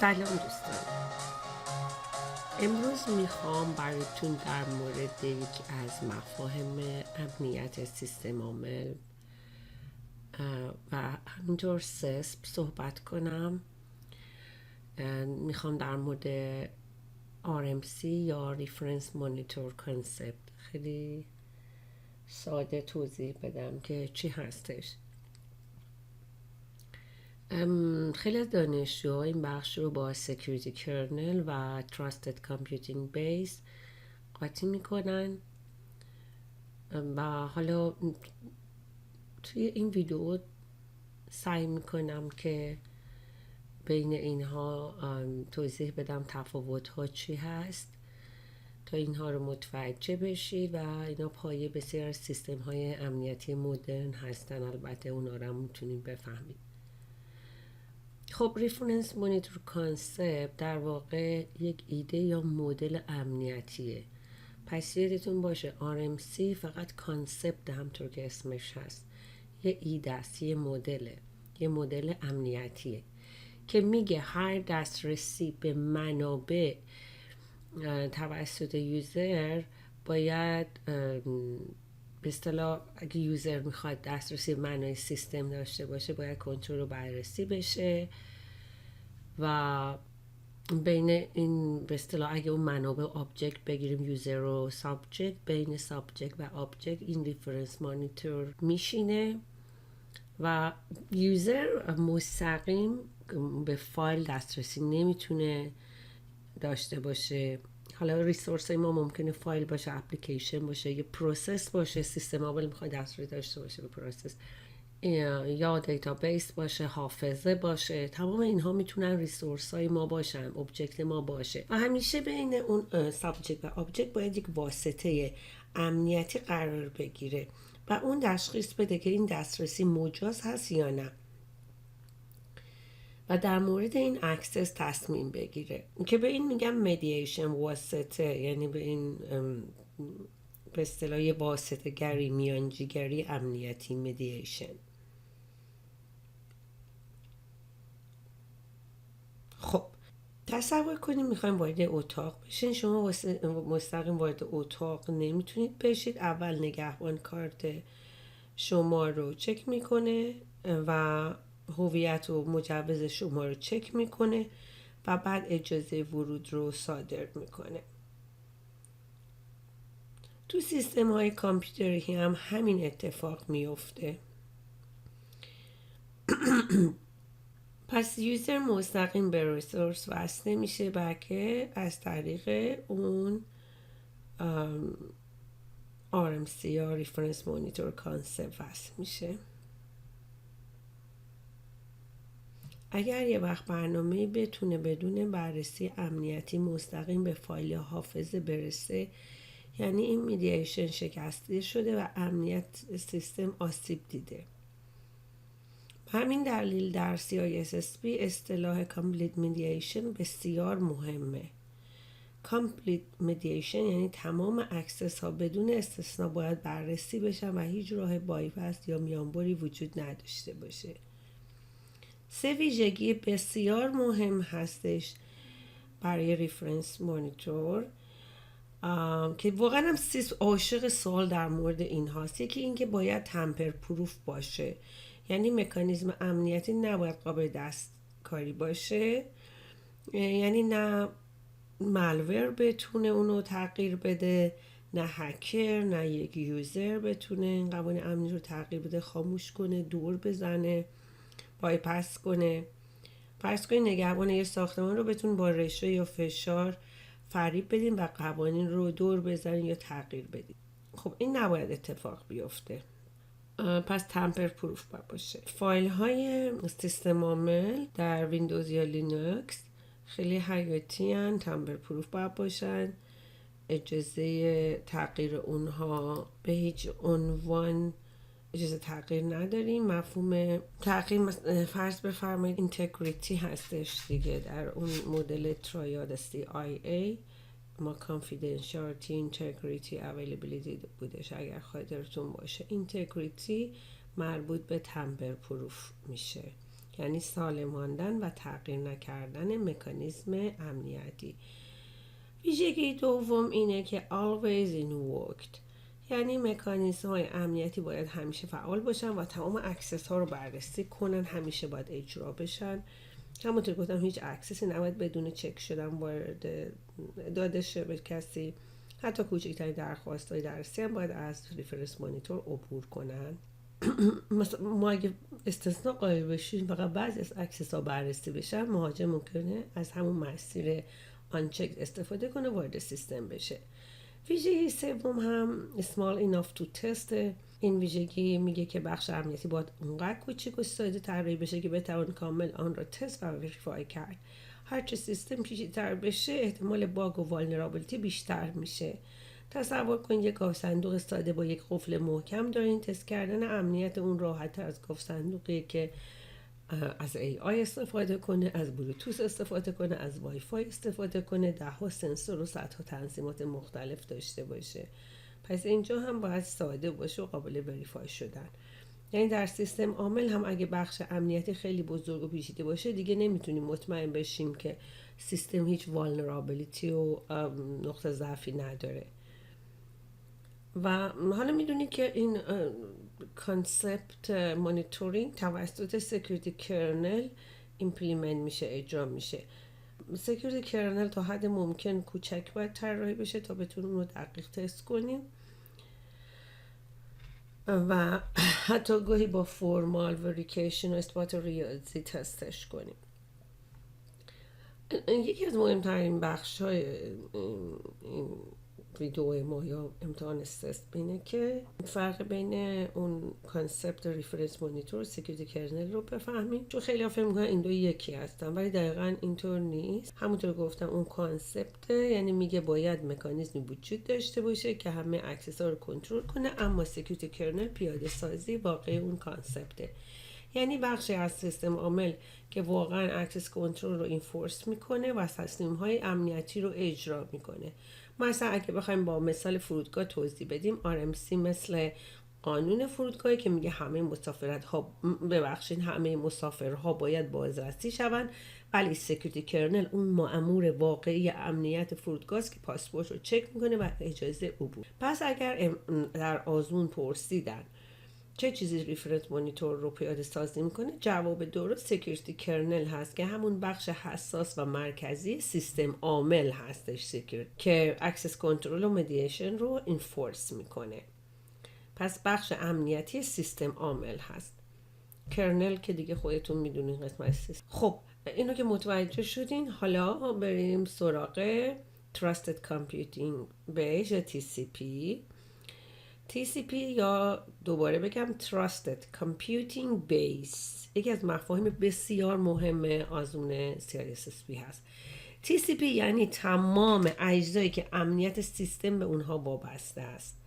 سلام دوستان، امروز میخوام براتون در مورد یکی از مفاهیم امنیت سیستم عامل و همینطور سسپ صحبت کنم. میخوام در مورد RMC یا Reference Monitor Concept خیلی ساده توضیح بدم که چی هستش. خیلی از دانشجوها این بخش رو با Security Kernel و Trusted Computing Base قاطی میکنن و حالا توی این ویدیو سعی میکنم که بین اینها توضیح بدم تفاوت‌ها چی هست تا اینها رو متوجه بشید و اینا پایه بسیار سیستم‌های امنیتی مدرن هستن. البته اونا رو هم میتونید بفهمید. خب ریفرنس مانیتور کانسپت در واقع یک ایده یا مدل امنیتیه. پس یادتون باشه RMC فقط کانسپت همطور که اسمش هست یه ایده است، یه مدل امنیتیه که میگه هر دسترسی به منابع توسط یوزر باید به اصطلاح اگه یوزر میخواد دسترسی منابع سیستم داشته باشه باید کنترل و بررسی بشه و بین این به اصطلاح اگه اون منابع آبجکت بگیریم یوزر و سابجکت، بین سابجکت و آبجکت این ریفرنس مانیتور میشینه و یوزر مستقیم به فایل دسترسی نمیتونه داشته باشه. حالا ریسورس ما ممکنه فایل باشه، اپلیکیشن باشه، یه پروسس باشه، سیستم عامل میخواد دسترسی داشته باشه به پروسس، یا دیتابیس باشه، حافظه باشه. تمام اینها میتونن ریسورس های ما باشن، ابجکت ما باشه و همیشه بین اون سابجکت و آبجکت باید یک واسطه امنیتی قرار بگیره و اون تشخیص بده که این دسترسی مجاز هست یا نه و در مورد این اکسس تصمیم بگیره که به این میگم مدییشن، واسطه، یعنی به این به اصطلاح واسطه گری، میانجیگری امنیتی، مدییشن. خب تصور کنیم میخوایم وارد اتاق بشین. شما مستقیم وارد اتاق نمیتونید بشید. اول نگهبان کارت شما رو چک میکنه و هویت و مجوز شما رو چک میکنه و بعد اجازه ورود رو صادر میکنه. تو سیستم های کامپیوتری هم همین اتفاق میفته. پس یوزر مستقیم به ریسورس وصل نمیشه بلکه از طریق اون RMC یا Reference Monitor Concept وصل میشه. اگر یه وقت برنامه بتونه بدون بررسی امنیتی مستقیم به فایل حافظه برسه، یعنی این میدییشن شکسته شده و امنیت سیستم آسیب دیده. همین دلیل در CISSP اصطلاح Complete Mediation بسیار مهمه. Complete Mediation یعنی تمام اکسس ها بدون استثنا باید بررسی بشن و هیچ راه بایپس یا میانبری وجود نداشته باشه. 3 ویژگی بسیار مهم هستش برای ریفرنس مانیتور که واقعا هم عاشق سوال در مورد این هاست. یکی این که باید تمپر پروف باشه، یعنی مکانیزم امنیتی نباید قابل دستکاری باشه، یعنی نه مالور بتونه اونو تغییر بده، نه هکر، نه یک یوزر بتونه این قوانین امنی رو تغییر بده، خاموش کنه، دور بزنه، بایپس کنه. فرض کنید نگهبان یه ساختمان رو بتون با رشوه یا فشار فریب بدین و قوانین رو دور بزنین یا تغییر بدین. خب این نباید اتفاق بیفته. پس تمپر پروف باشه. فایل های سیستم عامل در ویندوز یا لینوکس خیلی حیاتی هن، تمپر پروف باید باشن. اجازه تغییر اونها به هیچ عنوان اجازه تغییر نداریم. مفهوم تغییر فرض بفرمایید اینتگریتی هستش دیگه. در اون مدل ترایاد CIA ما confidentiality، integrity، availability بودش اگر خاطرتون باشه. اینتگریتی مربوط به تمپر پروف میشه یعنی سالم ماندن و تغییر نکردن مکانیزم امنیتی. ویژگی دوم اینه که always in worked، یعنی مکانیزم های امنیتی باید همیشه فعال باشن و تمام اکسس ها رو بررسی کنن، همیشه باید اجرا بشن. همونطور گفتم هیچ اکسسی نباید بدون چک شدن وارد داده شه به کسی. حتی کوچکترین درخواست های درسی هم باید از ریفرنس مانیتور عبور کنن. مثلا ما اگه استثناء قائل بشیم فقط بعضی از اکسس ها بررسی بشن، مهاجم ممکنه از همون مسیر آنچک استفاده کنه وارد سیستم بشه. ویژگی سوم هم small enough to test. این ویژگی میگه که بخش امنیتی باید اونقدر کوچیک و ساده طراحی بشه که بتوان کامل آن را تست و وریفای کرد. هرچه سیستم پیچیده‌تر بشه احتمال باگ و والنرابیلیتی بیشتر میشه. تصور کن یک گاف صندوق ساده با یک قفل محکم دارین، تست کردن امنیت اون راحت‌تر از گاف صندوقی که از AI استفاده کنه، از بلوتوث استفاده کنه، از وای فای استفاده کنه، 10 سنسور و صدها تنظیمات مختلف داشته باشه. پس اینجا هم باید ساده باشه و قابل وریفای شدن. یعنی در سیستم عامل هم اگه بخش امنیتی خیلی بزرگ و پیچیده باشه دیگه نمیتونیم مطمئن بشیم که سیستم هیچ والنرابیلیتی و نقطه ضعفی نداره. و حالا میدونی که این کانسپت مانیتورینگ توسط سکیوریتی کرنل ایمپلیمنت میشه، اجرا میشه. سکیوریتی کرنل تا حد ممکن کوچک باید طراحی بشه تا بتونیم اون رو دقیق تست کنیم و حتی گاهی با فرمال وریفیکیشن و اثبات ریاضی تستش کنیم. یکی از مهمترین بخش های این ویدیو ما یا امتحان استست اینه که فرق بین اون کانسپت ریفرنس مانیتور و سکیوریتی کرنل رو بفهمیم، چون خیلی ها فکر میکنن این دو یکی هستن ولی دقیقاً اینطور نیست. همونطور گفتم اون کانسپت یعنی میگه باید مکانیزمی وجود داشته باشه که همه اکسس ها رو کنترل کنه، اما سکیوریتی کرنل پیاده سازی واقعی اون کانسپته، یعنی بخشی از سیستم عامل که واقعا اکسس کنترل رو اینفورس میکنه و تصمیم های امنیتی رو اجرا میکنه. مثلا اگه بخوایم با مثال فرودگاه توضیح بدیم، RMC مثل قانون فرودگاهی که میگه همه مسافرها باید بازرسی شوند، ولی سکیوریتی کرنل اون مأمور واقعی امنیت فرودگاه است که پاسپورت رو چک میکنه و اجازه عبور. پس اگر در آزمون پرسیدن چه چیزی ریفرنس مانیتور رو پیاده سازی میکنه، جواب درست سکیوریتی کرنل هست که همون بخش حساس و مرکزی سیستم عامل هستش که اکسس کنترل و مدییشن رو اینفورس میکنه. پس بخش امنیتی سیستم عامل هست. کرنل که دیگه خودتون میدونین قسمت سیستم. خب اینو که متوجه شدین، حالا بریم سراغ Trusted Computing Base یا TCP. TCP یا دوباره بگم Trusted Computing Base یکی از مفاهیم بسیار مهم آزمون CISSP هست. TCP یعنی تمام اجزایی که امنیت سیستم به اونها وابسته است.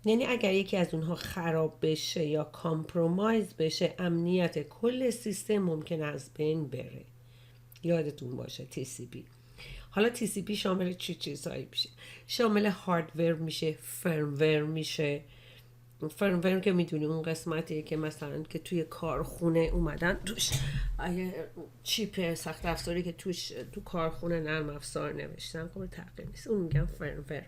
یعنی اگر یکی از اونها خراب بشه یا کامپرومایز بشه، امنیت کل سیستم ممکن از بین بره. یادتون باشه TCP. حالا TCP شامل چی چیزهایی میشه؟ شامل هاردور میشه، فرمور میشه. فرمور که میدونی اون قسمتیه که مثلا که توی کارخونه اومدن توش چیپ سخت افزاری که توش تو کارخونه نرم افزار نوشتن، خب تغییر نیست، اون میگن فرمور.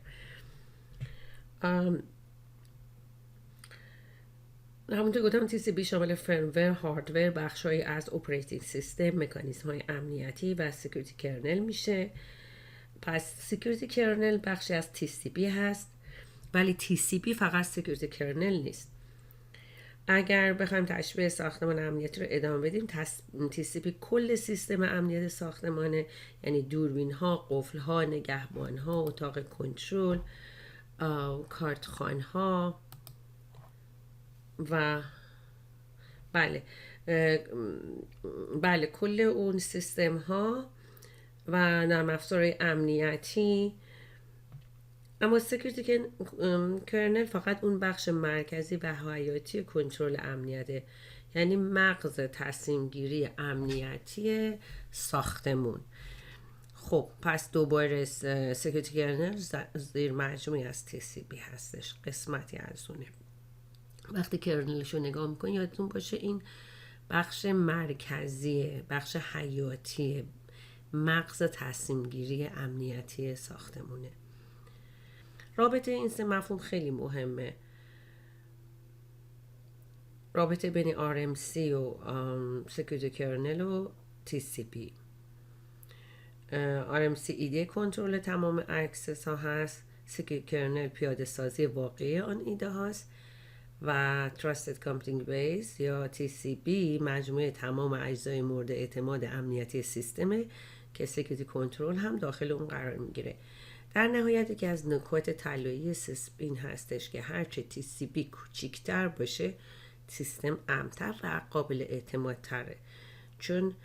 همونطور گفتم TCP شامل فرمور، هاردور، بخش‌هایی از اپراتینگ سیستم، مکانیزم‌های امنیتی و سکیوریتی کرنل میشه. پس سکیوریتی کرنل بخشی از TCP هست، ولی TCP فقط سکیوریتی کرنل نیست. اگر بخوایم تشبیه ساختمان امنیتی رو ادامه بدیم، TCP کل سیستم امنیت ساختمانه، یعنی دوربین ها، قفل ها، نگهبان ها، اتاق کنترل، کارتخوان ها و بله کل اون سیستم ها و نرم افزارهای امنیتی. اما سکیوریتی کرنل فقط اون بخش مرکزی و حیاتی کنترل امنیته، یعنی مغز تصمیم گیری امنیتی ساختمون. خب پس دوباره سکیوریتی کرنل زیر مجموعی از TCP هستش، قسمتی از اونه. وقتی کرنلش رو نگاه میکنی یادتون باشه این بخش مرکزی، بخش حیاتی، مغز تصمیم گیری امنیتی ساختمونه. رابطه این سه مفهوم خیلی مهمه. رابطه بین RMC و Security Kernel و TCP. RMC ایده کنترل تمام اکسس ها هست، Security Kernel پیاده سازی واقعی آن ایده هاست و Trusted Computing Base یا TCP مجموعه تمام اجزای مورد اعتماد امنیتی سیستمه که Security Control هم داخل اون قرار میگیره. در نهایت یکی از نکات طلایی سیسپ این هستش که هرچه TCP کوچیکتر باشه سیستم امن‌تر و قابل اعتماد تره، چون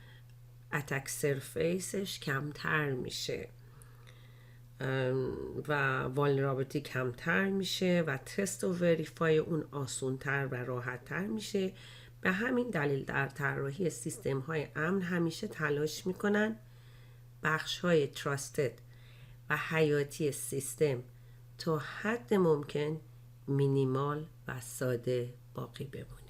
اتک سرفیسش کمتر میشه و والنرابیلیتی کمتر میشه و تست و وریفای اون آسونتر و راحتتر میشه. به همین دلیل در طراحی سیستم های امن همیشه تلاش میکنن بخش های تراستد و حیاتی سیستم تا حد ممکن مینیمال و ساده باقی بمونه.